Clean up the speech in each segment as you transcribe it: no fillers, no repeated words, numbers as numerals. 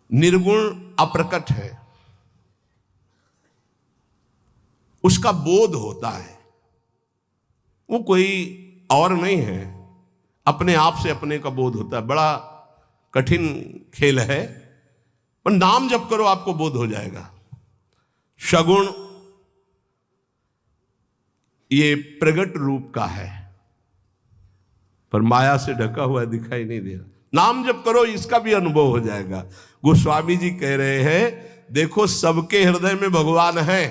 निर्गुण अप्रकट है, उसका बोध होता है, वो कोई और नहीं है, अपने आप से अपने का बोध होता है। बड़ा कठिन खेल है, पर नाम जप करो आपको बोध हो जाएगा। सगुण ये प्रगट रूप का है, पर माया से ढका हुआ दिखाई नहीं दे रहा। नाम जप करो, इसका भी अनुभव हो जाएगा। गोस्वामी जी कह रहे हैं, देखो सबके हृदय में भगवान है।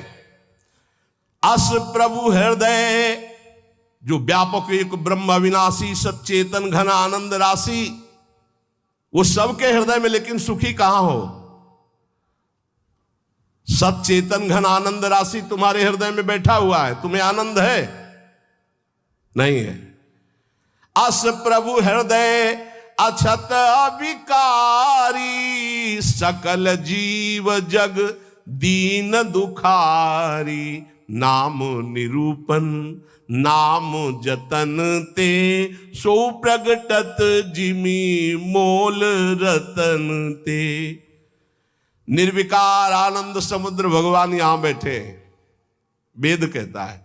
अस प्रभु हृदय, जो व्यापक एक ब्रह्म अविनाशी सच्चेतन घन आनंद राशि, वो सबके हृदय में, लेकिन सुखी कहां हो? सच्चेतन घन आनंद राशि तुम्हारे हृदय में बैठा हुआ है, तुम्हें आनंद है? नहीं है। अस प्रभु हृदय अछत अविकारी, सकल जीव जग दीन दुखारी, नाम निरूपण नाम जतन ते, सो प्रगटत जिमी मोल रतन ते। निर्विकार आनंद समुद्र भगवान यहां बैठे। वेद कहता है,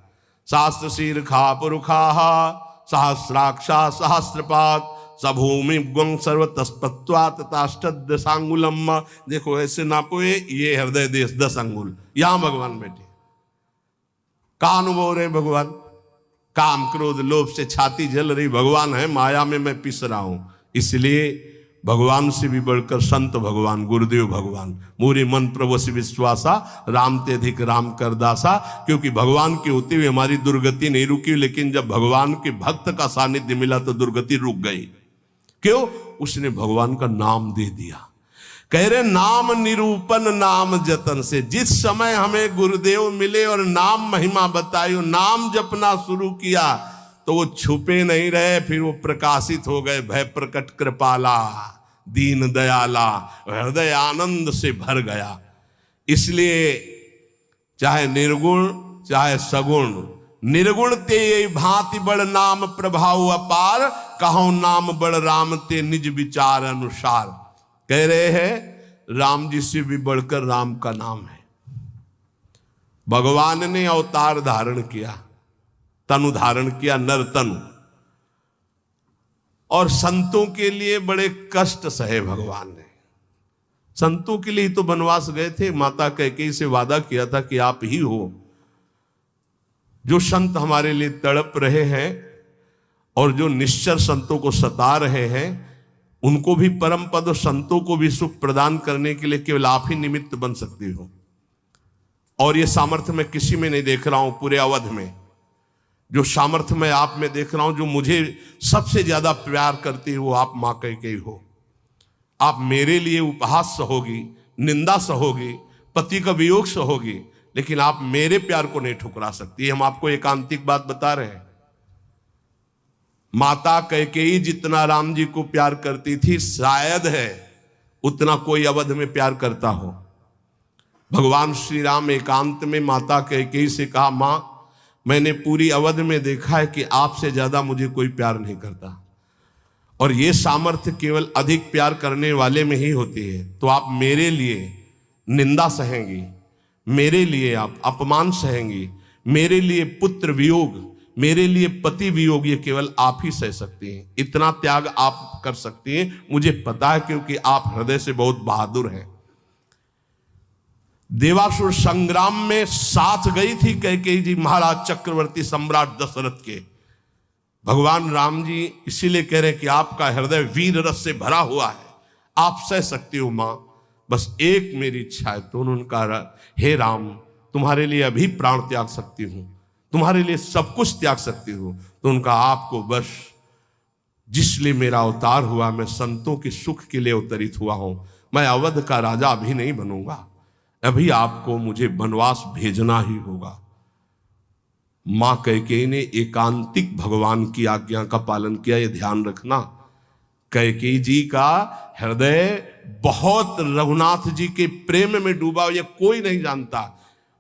शास्त्र शीर खा पुरुखाहा सहस्राक्षा सहस्रपात, सभूमि गुण सर्व तस्पत्वात ताष्टदशांगुलम। देखो ऐसे नापोए, ये हृदय देश 10 अंगुल, यहां भगवान बैठे। का अनुभव रहे भगवान? काम क्रोध लोभ से छाती जल रही, भगवान है माया में मैं पिस रहा हूं। इसलिए भगवान से भी बढ़कर संत भगवान, गुरुदेव भगवान, मोरे मन प्रभु से विश्वासा, राम ते अधिक राम कर दासा। क्योंकि भगवान के होते हुए हमारी दुर्गति नहीं रुकी, लेकिन जब भगवान के भक्त का सानिध्य मिला तो दुर्गति रुक गई। क्यों? उसने भगवान का नाम दे दिया। कह रहे नाम निरूपण नाम जतन से। जिस समय हमें गुरुदेव मिले और नाम महिमा बताई, नाम जपना शुरू किया, तो वो छुपे नहीं रहे, फिर वो प्रकाशित हो गए। भय प्रकट कृपाला दीन दयाला, हृदय आनंद से भर गया। इसलिए चाहे निर्गुण चाहे सगुण, निर्गुण ते भांति बड़ नाम प्रभाव अपार, कहो नाम बड़ राम ते निज विचार अनुसार। कह रहे हैं राम जी से भी बढ़कर राम का नाम है। भगवान ने अवतार धारण किया, तनु धारण किया, नर तनु, और संतों के लिए बड़े कष्ट सहे भगवान ने। संतों के लिए तो वनवास गए थे, माता कैकेयी से वादा किया था कि आप ही हो। जो संत हमारे लिए तड़प रहे हैं और जो निश्चर संतों को सता रहे हैं, उनको भी परम पद और संतों को भी सुख प्रदान करने के लिए केवल आप ही निमित्त बन सकती हो। और ये सामर्थ्य मैं किसी में नहीं देख रहा हूं पूरे अवध में। जो सामर्थ्य मैं आप में देख रहा हूं, जो मुझे सबसे ज्यादा प्यार करती है, वो आप मां कैकेयी हो। आप मेरे लिए उपहास सहोगी, निंदा सहोगी, पति का वियोग सहोगी, लेकिन आप मेरे प्यार को नहीं ठुकरा सकती। हम आपको एकांतिक बात बता रहे हैं। माता कैकेयी जितना राम जी को प्यार करती थी, शायद है उतना कोई अवध में प्यार करता हो। भगवान श्री राम एकांत में माता कैकेयी से कहा, मां मैंने पूरी अवध में देखा है कि आपसे ज्यादा मुझे कोई प्यार नहीं करता, और ये सामर्थ्य केवल अधिक प्यार करने वाले में ही होती है। तो आप मेरे लिए निंदा सहेंगी, मेरे लिए आप अपमान सहेंगी, मेरे लिए पुत्र वियोग, मेरे लिए पति वियोग, ये केवल आप ही सह सकती हैं। इतना त्याग आप कर सकती हैं, मुझे पता है, क्योंकि आप हृदय से बहुत बहादुर हैं। देवासुर संग्राम में साथ गई थी कैकेयी जी महाराज चक्रवर्ती सम्राट दशरथ के। भगवान राम जी इसीलिए कह रहे हैं कि आपका हृदय वीर रस से भरा हुआ है, आप सह सकती हो मां, बस एक मेरी इच्छा है। तो उन्होंने कहा, हे राम तुम्हारे लिए अभी प्राण त्याग सकती हूं, तुम्हारे लिए सब कुछ त्याग सकती हूं। तो उनका आपको बस, जिसलिए मेरा अवतार हुआ, मैं संतों के सुख के लिए अवतरित हुआ हूं। मैं अवध का राजा अभी नहीं बनूंगा, अभी आपको मुझे वनवास भेजना ही होगा। मां कैकेयी ने एकांतिक भगवान की आज्ञा का पालन किया, ये ध्यान रखना। कैकेयी जी का हृदय बहुत रघुनाथ जी के प्रेम में डूबा, ये कोई नहीं जानता।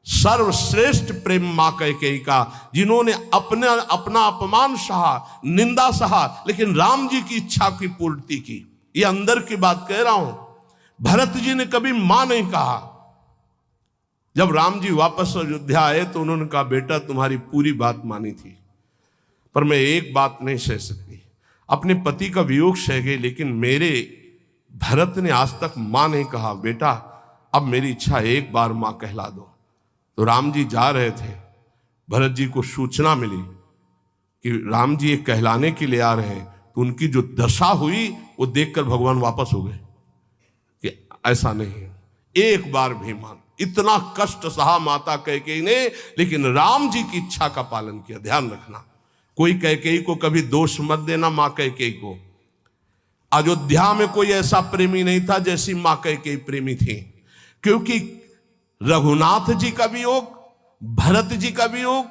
सर्वश्रेष्ठ प्रेम मां कैकेयी का, जिन्होंने अपना अपमान सहा, निंदा सहा, लेकिन राम जी की इच्छा की पूर्ति की। ये अंदर की बात कह रहा हूं। भरत जी ने कभी मां नहीं कहा। जब राम जी वापस अयोध्या आए तो उन्होंने कहा, बेटा तुम्हारी पूरी बात मानी थी, पर मैं एक बात नहीं सह सकती। अपने पति का वियोग सह गई, लेकिन मेरे भरत ने आज तक मां नहीं कहा। बेटा अब मेरी इच्छा, एक बार मां कहला दो। तो राम जी जा रहे थे, भरत जी को सूचना मिली कि राम जी एक कहलाने के लिए आ रहे हैं। तो उनकी जो दशा हुई वो देखकर भगवान वापस हो गए कि ऐसा नहीं, एक बार भी मान। इतना कष्ट सहा माता कैकेयी ने, लेकिन राम जी की इच्छा का पालन किया। ध्यान रखना, कोई कैकेयी को कभी दोष मत देना। मां कैकेयी को, अयोध्या में कोई ऐसा प्रेमी नहीं था जैसी मां कैकेयी प्रेमी थी, क्योंकि रघुनाथ जी का वियोग, भरत जी का वियोग,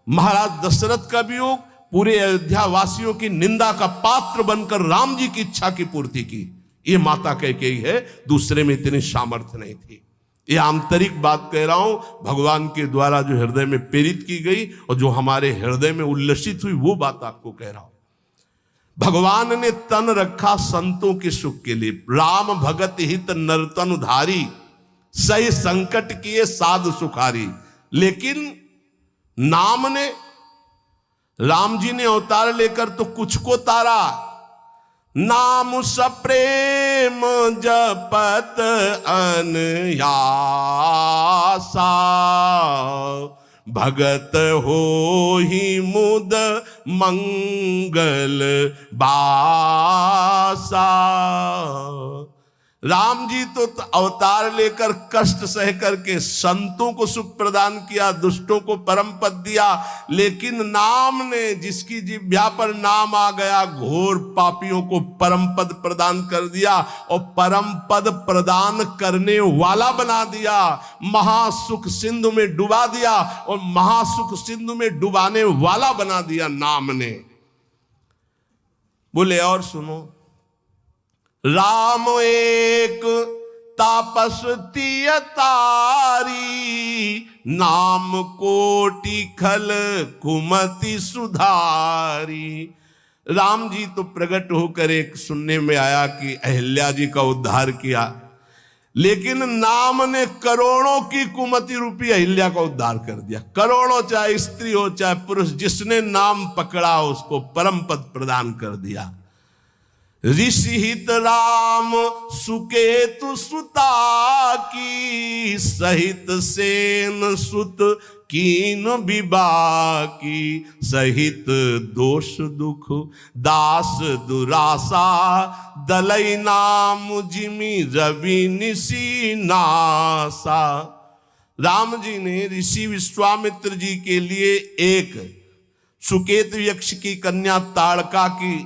महाराज दशरथ का वियोग, पूरे अयोध्या वासियों की निंदा का पात्र बनकर राम जी की इच्छा की पूर्ति की। ये माता कैकेयी है, दूसरे में इतनी सामर्थ्य नहीं थी। ये आंतरिक बात कह रहा हूं, भगवान के द्वारा जो हृदय में प्रेरित की गई और जो हमारे हृदय में उल्लसित हुई, वो बात आपको कह रहा हूं। भगवान ने तन रखा संतों के सुख के लिए। राम भगत हित नरतन उधारी, सही संकट किए साधु सुखारी। लेकिन नाम ने, राम जी ने अवतार लेकर तो कुछ को तारा। नाम सप्रेम जपत अनयासा, भगत हो ही मुद मंगल बासा। राम जी तो अवतार लेकर कष्ट सह करके संतों को सुख प्रदान किया, दुष्टों को परम पद दिया। लेकिन नाम ने, जिसकी जिह्वा पर नाम आ गया, घोर पापियों को परम पद प्रदान कर दिया और परम पद प्रदान करने वाला बना दिया। महासुख सिंधु में डुबा दिया और महासुख सिंधु में डुबाने वाला बना दिया नाम ने। बोले और सुनो, राम एक तापस तिय तारी, नाम कोटि खल कुमति सुधारी। राम जी तो प्रकट होकर एक सुनने में आया कि अहिल्या जी का उद्धार किया, लेकिन नाम ने करोड़ों की कुमति रूपी अहिल्या का उद्धार कर दिया। करोड़ों, चाहे स्त्री हो चाहे पुरुष, जिसने नाम पकड़ा उसको परम पद प्रदान कर दिया। ऋषि हित राम सुकेतु सुता की, सहित सेन सुत कीन विबाकी। सहित दोष दुख दास दुरासा, दलई नाम जिमि रवि निसी नासा। राम जी ने ऋषि विश्वामित्र जी के लिए एक सुकेत यक्ष की कन्या ताड़का की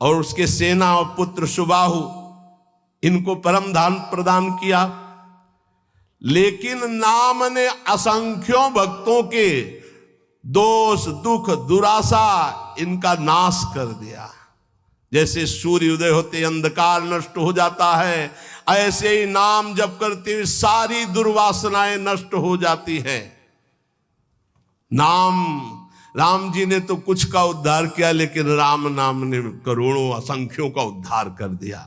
और उसके सेना और पुत्र सुबाहु, इनको परम दान प्रदान किया। लेकिन नाम ने असंख्यों भक्तों के दोष दुख दुरासा इनका नाश कर दिया। जैसे सूर्य उदय होते अंधकार नष्ट हो जाता है, ऐसे ही नाम जप करते हुए सारी दुर्वासनाएं नष्ट हो जाती हैं। राम जी ने तो कुछ का उद्धार किया, लेकिन राम नाम ने करोड़ों असंख्यों का उद्धार कर दिया।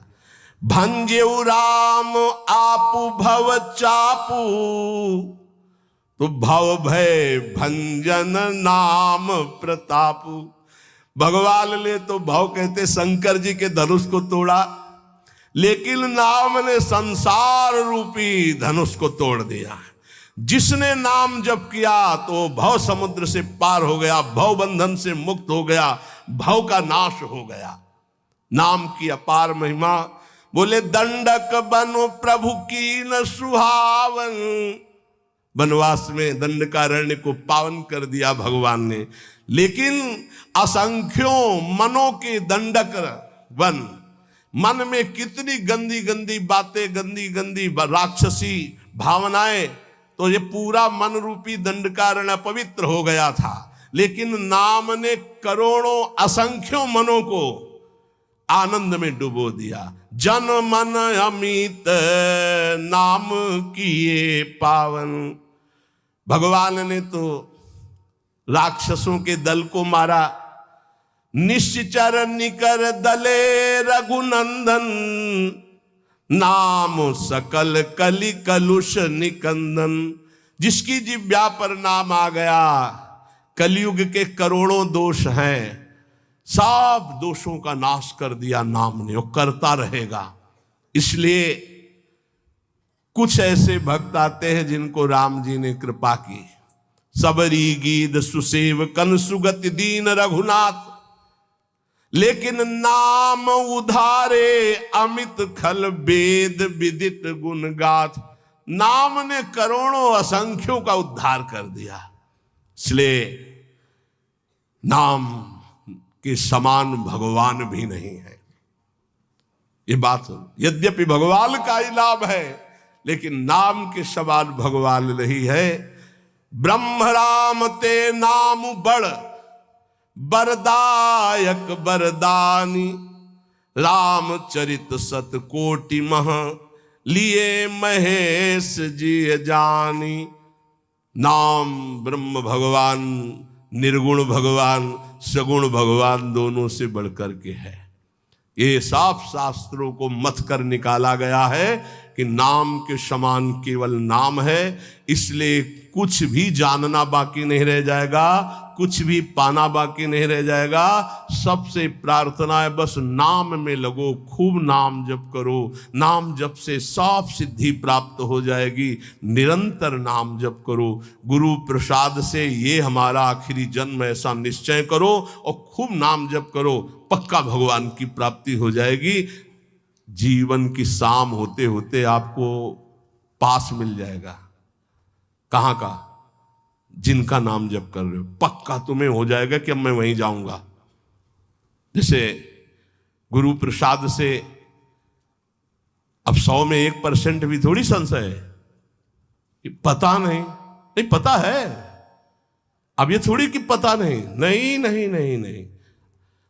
भंजेउ राम आपु भव चापू, तो भव भय भंजन नाम प्रतापु। भगवान ने तो भव कहते शंकर जी के धनुष को तोड़ा, लेकिन नाम ने संसार रूपी धनुष को तोड़ दिया। जिसने नाम जप किया तो भव समुद्र से पार हो गया, भव बंधन से मुक्त हो गया, भव का नाश हो गया। नाम की अपार महिमा। बोले दंडक बनो प्रभु की न सुहावन, वनवास में दंडकारण्य को पावन कर दिया भगवान ने। लेकिन असंख्यों मनों के दंडक वन, मन में कितनी गंदी गंदी बातें, गंदी गंदी राक्षसी भावनाएं, तो ये पूरा मन रूपी दंडकारण्य पवित्र हो गया था। लेकिन नाम ने करोड़ों असंख्यों मनों को आनंद में डुबो दिया। जन मन अमित नाम किए पावन। भगवान ने तो राक्षसों के दल को मारा। निश्चर निकर दले रघुनंदन, नाम सकल कलि कलुष निकंदन। जिसकी जिह्वा पर नाम आ गया, कलयुग के करोड़ों दोष हैं, सब दोषों का नाश कर दिया नाम ने, वो करता रहेगा। इसलिए कुछ ऐसे भक्त आते हैं जिनको राम जी ने कृपा की। सबरी गीत सुसेव कन सुगति दीन रघुनाथ, लेकिन नाम उधारे अमित खल वेद विदित गुण गाथ। नाम ने करोड़ों असंख्यों का उद्धार कर दिया। इसलिए नाम के समान भगवान भी नहीं है। ये बात यद्यपि भगवान का ही लाभ है, लेकिन नाम के समान भगवान नहीं है। ब्रह्म राम ते नाम बड़ बरदायक बरदानी, रामचरित सत कोटि मह लिए महेश जी जानी। नाम ब्रह्म भगवान, निर्गुण भगवान, सगुण भगवान दोनों से बढ़कर के है। ये साफ शास्त्रों को मथ कर निकाला गया है कि नाम के समान केवल नाम है। इसलिए कुछ भी जानना बाकी नहीं रह जाएगा, कुछ भी पाना बाकी नहीं रह जाएगा। सबसे प्रार्थना है बस नाम में लगो, खूब नाम जप करो। नाम जप से सब सिद्धि प्राप्त हो जाएगी। निरंतर नाम जप करो। गुरु प्रसाद से ये हमारा आखिरी जन्म, ऐसा निश्चय करो और खूब नाम जप करो, पक्का भगवान की प्राप्ति हो जाएगी। जीवन की शाम होते होते आपको पास मिल जाएगा। कहाँ का? जिनका नाम जप कर रहे हो, पक्का तुम्हें हो जाएगा कि अब मैं वहीं जाऊंगा। जैसे गुरु प्रसाद से अब 100 में 1% भी थोड़ी संशय है कि पता नहीं, नहीं पता है। अब ये थोड़ी कि पता नहीं, नहीं नहीं नहीं नहीं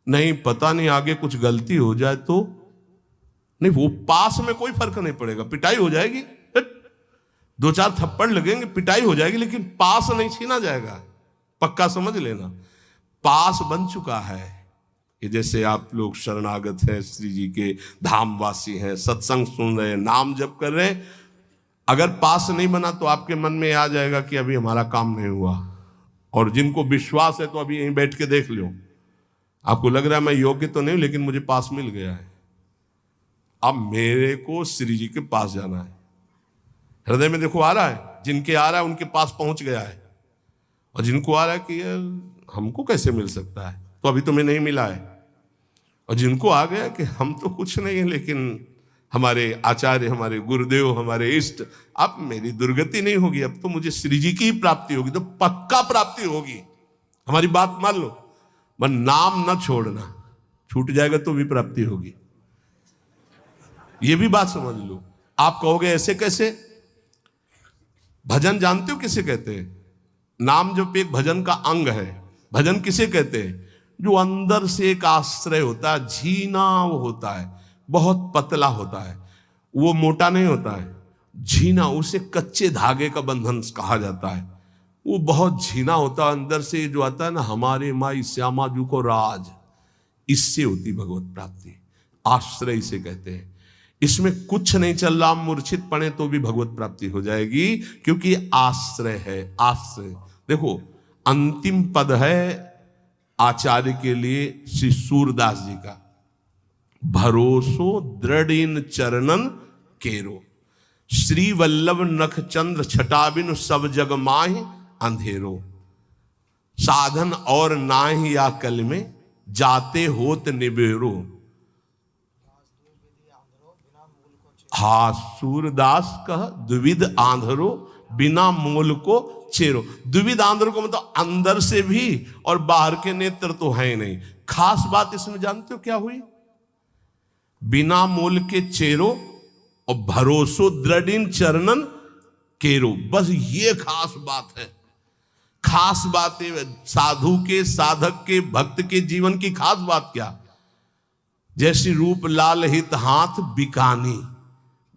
नहीं पता नहीं, आगे कुछ गलती हो जाए तो नहीं, वो पास में कोई फर्क नहीं पड़ेगा। पिटाई हो जाएगी, 2-4 थप्पड़ लगेंगे, पिटाई हो जाएगी, लेकिन पास नहीं छीना जाएगा। पक्का समझ लेना, पास बन चुका है। कि जैसे आप लोग शरणागत हैं, श्री जी के धामवासी हैं, सत्संग सुन रहे हैं, नाम जप कर रहे हैं, अगर पास नहीं बना तो आपके मन में आ जाएगा कि अभी हमारा काम नहीं हुआ। और जिनको विश्वास है तो अभी यहीं बैठ के देख लो, आपको लग रहा है मैं योग्य तो नहीं, लेकिन मुझे पास मिल गया है। अब मेरे को श्री जी के पास जाना है। हृदय में देखो आ रहा है, जिनके आ रहा है उनके पास पहुंच गया है, और जिनको आ रहा है कि यार हमको कैसे मिल सकता है, तो अभी तुम्हें नहीं मिला है। और जिनको आ गया कि हम तो कुछ नहीं है, लेकिन हमारे आचार्य, हमारे गुरुदेव, हमारे इष्ट, अब मेरी दुर्गति नहीं होगी, अब तो मुझे श्री जी की ही प्राप्ति होगी, तो पक्का प्राप्ति होगी। हमारी बात मान लो, बस नाम ना छोड़ना, छूट जाएगा तो भी प्राप्ति होगी। ये भी बात समझ लो। आप कहोगे ऐसे कैसे? भजन जानते हो किसे कहते हैं? नाम जप एक भजन का अंग है। भजन किसे कहते हैं? जो अंदर से एक आश्रय होता है, झीना वो होता है, बहुत पतला होता है, वो मोटा नहीं होता है, झीना, उसे कच्चे धागे का बंधन कहा जाता है। वो बहुत झीना होता है, अंदर से जो आता है ना, हमारे माई श्यामा जू को राज, इससे होती भगवत प्राप्ति। आश्रय इसे कहते हैं। इसमें कुछ नहीं चल रहा, मूर्छित पड़े तो भी भगवत प्राप्ति हो जाएगी, क्योंकि आश्रय है। आश्रय देखो, अंतिम पद है आचार्य के लिए श्री सूरदास जी का, भरोसो दृढ़ इन चरणन केरो, श्री वल्लभ नख चंद्र छटाबिन सब जग माहि अंधेरो, साधन और नाहि या कल में जाते होत निबेरो। हा सूरदास कह द्विविध आंधरो बिना मूल को चेरो। द्विविध आंधरो को मतलब अंदर से भी और बाहर के नेत्र तो है नहीं। खास बात इसमें जानते हो क्या हुई? बिना मूल के चेरो और भरोसो दृढ़ चरणन केरो, बस ये खास बात है। खास बात है साधु के, साधक के, भक्त के जीवन की खास बात क्या? जैसी रूप लाल हित हाथ बिकानी,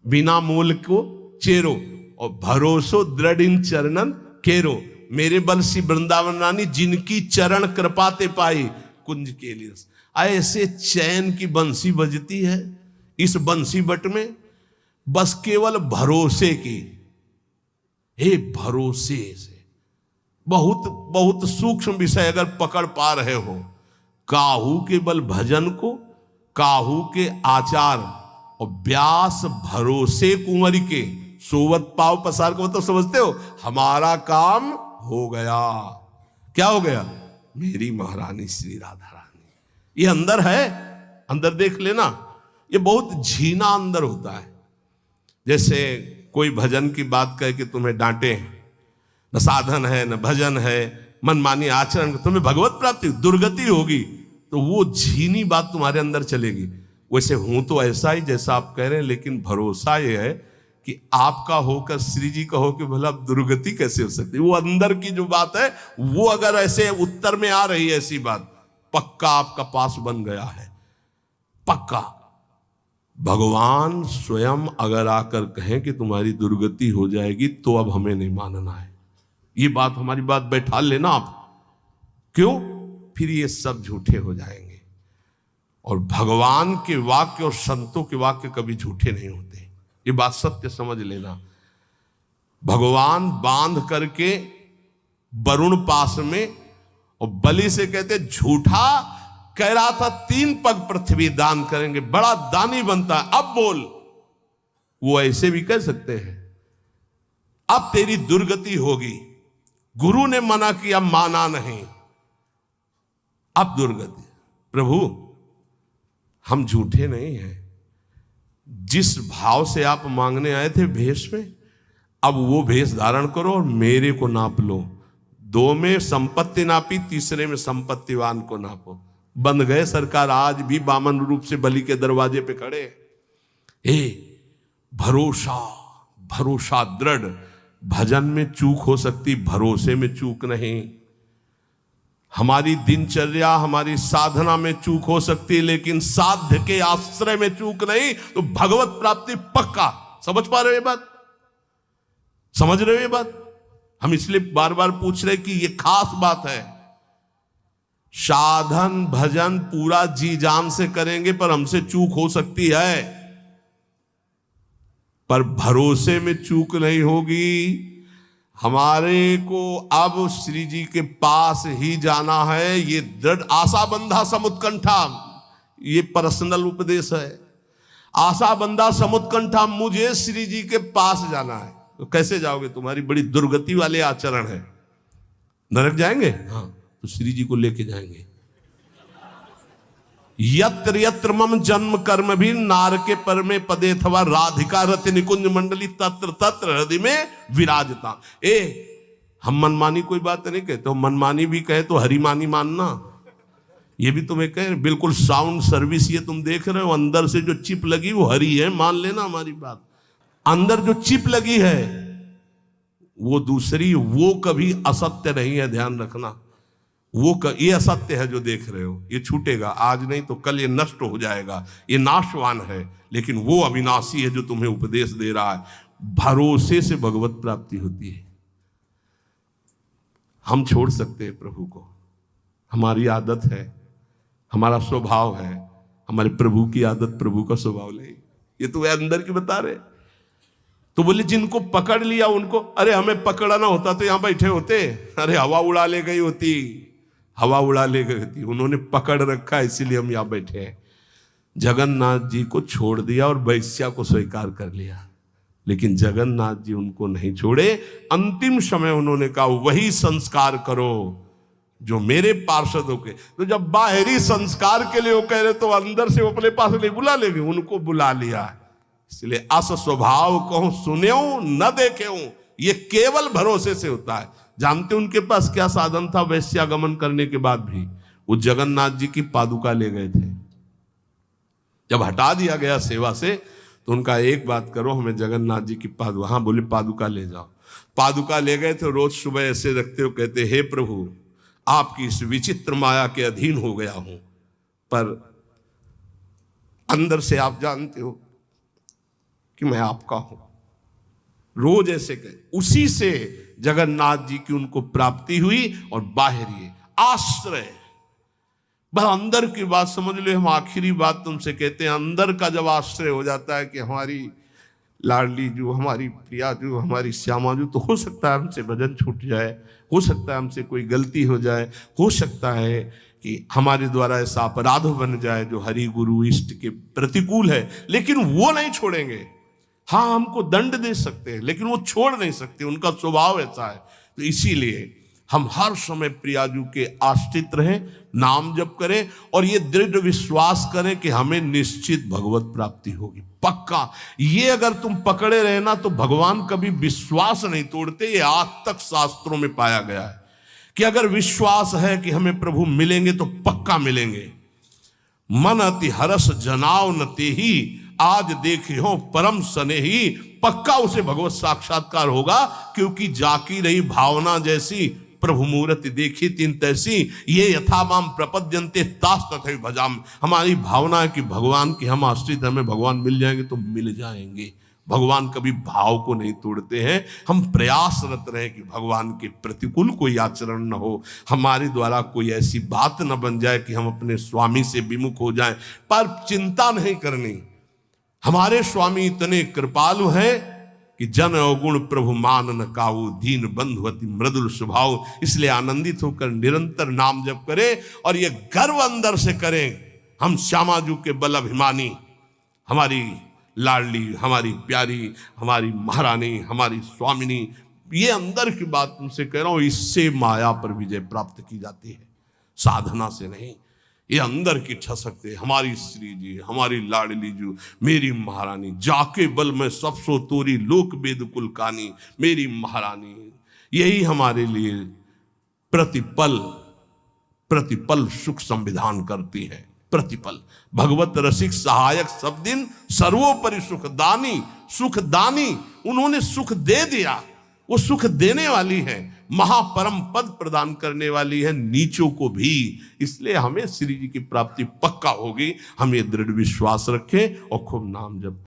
बिना मूल को चेरो और भरोसो दृढ़ इन चरणन केरो। मेरे बंसी वृंदावन रानी जिनकी चरण कृपाते पाई कुंज के लिए। ऐसे चैन की बंसी बजती है इस बंसी बट में, बस केवल भरोसे की, हे भरोसे से। बहुत बहुत सूक्ष्म विषय अगर पकड़ पा रहे हो, काहू के बल भजन को, काहू के आचार और व्यास भरोसे कुंवर के, सोवत पाव पसार को मतलब समझते हो, हमारा काम हो गया। क्या हो गया? मेरी महारानी श्री राधा रानी। ये अंदर है, अंदर देख लेना। ये बहुत झीना अंदर होता है। जैसे कोई भजन की बात कहे कि तुम्हें डांटे, न साधन है न भजन है, मनमानी आचरण, तुम्हें भगवत प्राप्ति दुर्गति होगी, तो वो झीनी बात तुम्हारे अंदर चलेगी। वैसे हूं तो ऐसा ही जैसा आप कह रहे हैं, लेकिन भरोसा ये है कि आपका होकर श्री जी का हो कि भला दुर्गति कैसे हो सकती है। वो अंदर की जो बात है, वो अगर ऐसे उत्तर में आ रही है ऐसी बात, पक्का आपका पास बन गया है, पक्का। भगवान स्वयं अगर आकर कहें कि तुम्हारी दुर्गति हो जाएगी, तो अब हमें नहीं मानना है। ये बात, हमारी बात बैठा लेना आप। क्यों? फिर ये सब झूठे हो जाएंगे। और भगवान के वाक्य और संतों के वाक्य कभी झूठे नहीं होते, ये बात सत्य समझ लेना। भगवान बांध करके वरुण पास में, और बलि से कहते झूठा कह रहा था 3 पग पृथ्वी दान करेंगे, बड़ा दानी बनता है, अब बोल। वो ऐसे भी कह सकते हैं, अब तेरी दुर्गति होगी, गुरु ने मना किया, माना नहीं, अब दुर्गति। प्रभु हम झूठे नहीं हैं, जिस भाव से आप मांगने आए थे भेष में, अब वो भेष धारण करो और मेरे को नाप लो। 2 में संपत्ति नापी, तीसरे में संपत्तिवान को नापो। बंद गए सरकार, आज भी बामन रूप से बलि के दरवाजे पे खड़े। हे भरोसा, भरोसा दृढ़। भजन में चूक हो सकती, भरोसे में चूक नहीं। हमारी दिनचर्या, हमारी साधना में चूक हो सकती है, लेकिन साध्य के आश्रय में चूक नहीं। तो भगवत प्राप्ति पक्का। समझ पा रहे हो ये बात? समझ रहे हो ये बात? हम इसलिए बार बार पूछ रहे कि ये खास बात है। साधन भजन पूरा जी जान से करेंगे, पर हमसे चूक हो सकती है, पर भरोसे में चूक नहीं होगी। हमारे को अब श्री जी के पास ही जाना है। ये दृढ़ आशा बंधा समुत्कंठा, ये पर्सनल उपदेश है। आशा बंधा समुत्कंठा, मुझे श्री जी के पास जाना है। तो कैसे जाओगे? तुम्हारी बड़ी दुर्गति वाले आचरण है। नरक जाएंगे? हाँ, तो श्री जी को लेके जाएंगे। यत्र यत्र मम जन्म कर्म भी नार के पर में पदे अथवा राधिका रति निकुंज मंडली तत्र तत्र हृदय में विराजता। हम मनमानी कोई बात नहीं कहते हो, मनमानी भी कहे तो हरिमानी मानना। ये भी तुम्हें कहे, बिल्कुल साउंड सर्विस ये तुम देख रहे हो, अंदर से जो चिप लगी वो हरी है, मान लेना हमारी बात। अंदर जो चिप लगी है वो दूसरी, वो कभी असत्य नहीं है, ध्यान रखना। ये असत्य है जो देख रहे हो, ये छूटेगा, आज नहीं तो कल ये नष्ट हो जाएगा, ये नाशवान है। लेकिन वो अविनाशी है जो तुम्हें उपदेश दे रहा है। भरोसे से भगवत प्राप्ति होती है। हम छोड़ सकते हैं प्रभु को, हमारी आदत है, हमारा स्वभाव है। हमारे प्रभु की आदत, प्रभु का स्वभाव नहीं। ये तो वे अंदर की बता रहे। तो बोले जिनको पकड़ लिया उनको, अरे हमें पकड़ना होता तो यहां बैठे होते, अरे हवा उड़ा ले गई होती, हवा उड़ा ले गई थी। उन्होंने पकड़ रखा, इसीलिए हम यहां बैठे हैं। जगन्नाथ जी को छोड़ दिया और वैश्या को स्वीकार कर लिया, लेकिन जगन्नाथ जी उनको नहीं छोड़े। अंतिम समय उन्होंने कहा वही संस्कार करो जो मेरे पार्षदों के। तो जब बाहरी संस्कार के लिए वो कह रहे, तो अंदर से वो अपने पास नहीं बुला लेंगे, उनको बुला लिया। इसलिए अस स्वभाव कहूं सुन्यो न देखें, ये केवल भरोसे से होता है। जानते उनके पास क्या साधन था? वैश्यागमन करने के बाद भी वो जगन्नाथ जी की पादुका ले गए थे। जब हटा दिया गया सेवा से, तो उनका एक बात करो, हमें जगन्नाथ जी की पादुका, हाँ बोले पादुका ले जाओ। पादुका ले गए थे, रोज सुबह ऐसे रखते हो, कहते हे प्रभु आपकी इस विचित्र माया के अधीन हो गया हूं, पर अंदर से आप जानते हो कि मैं आपका हूं। रोज ऐसे कहे। उसी से जगन्नाथ जी की उनको प्राप्ति हुई। और बाहरी आश्रय, बस अंदर की बात समझ लो। हम आखिरी बात तुमसे कहते हैं, अंदर का जब आश्रय हो जाता है कि हमारी लाडली जो, हमारी प्रिया जो, हमारी श्यामा जो, तो हो सकता है हमसे भजन छूट जाए, हो सकता है हमसे कोई गलती हो जाए, हो सकता है कि हमारे द्वारा ऐसा अपराध बन जाए जो हरि गुरु इष्ट के प्रतिकूल है, लेकिन वो नहीं छोड़ेंगे। हाँ, हमको दंड दे सकते हैं लेकिन वो छोड़ नहीं सकते, उनका स्वभाव ऐसा है। तो इसीलिए हम हर समय प्रियाजू के आश्रित रहें, नाम जप करें और ये दृढ़ विश्वास करें कि हमें निश्चित भगवत प्राप्ति होगी, पक्का। ये अगर तुम पकड़े रहे ना तो भगवान कभी विश्वास नहीं तोड़ते। ये आज तक शास्त्रों में पाया गया है कि अगर विश्वास है कि हमें प्रभु मिलेंगे तो पक्का मिलेंगे। मन अति हरस जनाव न तेहि, आज देखे हो परम स्नेही, पक्का उसे भगवत साक्षात्कार होगा, क्योंकि जाकी रही भावना जैसी, प्रभु मूर्ति देखी तीन तैसी, ये यथामाम प्रपद्यन्ते तास तथैव भजाम। हमारी भावना है कि भगवान की हम आश्रित, हमें भगवान मिल जाएंगे तो मिल जाएंगे। भगवान कभी भाव को नहीं तोड़ते हैं। हम प्रयासरत रहे कि भगवान के प्रतिकूल कोई आचरण न हो, हमारे द्वारा कोई ऐसी बात न बन जाए कि हम अपने स्वामी से विमुख हो जाएं। पर चिंता नहीं करनी, हमारे स्वामी इतने कृपालु हैं कि जन अवगुण प्रभु मान न काऊ, दीन बंधु अति मृदुल स्वभाव। इसलिए आनंदित होकर निरंतर नाम जप करें और ये गर्व अंदर से करें, हम श्यामाजू के बल अभिमानी, हमारी लाडली, हमारी प्यारी, हमारी महारानी, हमारी स्वामिनी। ये अंदर की बात तुमसे कह रहा हूं, इससे माया पर विजय प्राप्त की जाती है, साधना से नहीं। ये अंदर की ठसक है, हमारी श्री जी, हमारी लाडली जो, मेरी महारानी, जाके बल में सब सो तोरी, लोक वेद कुल कानी, मेरी महारानी। यही हमारे लिए प्रतिपल प्रतिपल सुख संविधान करती है। प्रतिपल भगवत रसिक सहायक सब दिन, सर्वोपरि सुखदानी, सुखदानी। उन्होंने सुख दे दिया, वो सुख देने वाली है, महापरम पद प्रदान करने वाली है नीचों को भी। इसलिए हमें श्री जी की प्राप्ति पक्का होगी। हम ये दृढ़ विश्वास रखें और खूब नाम जप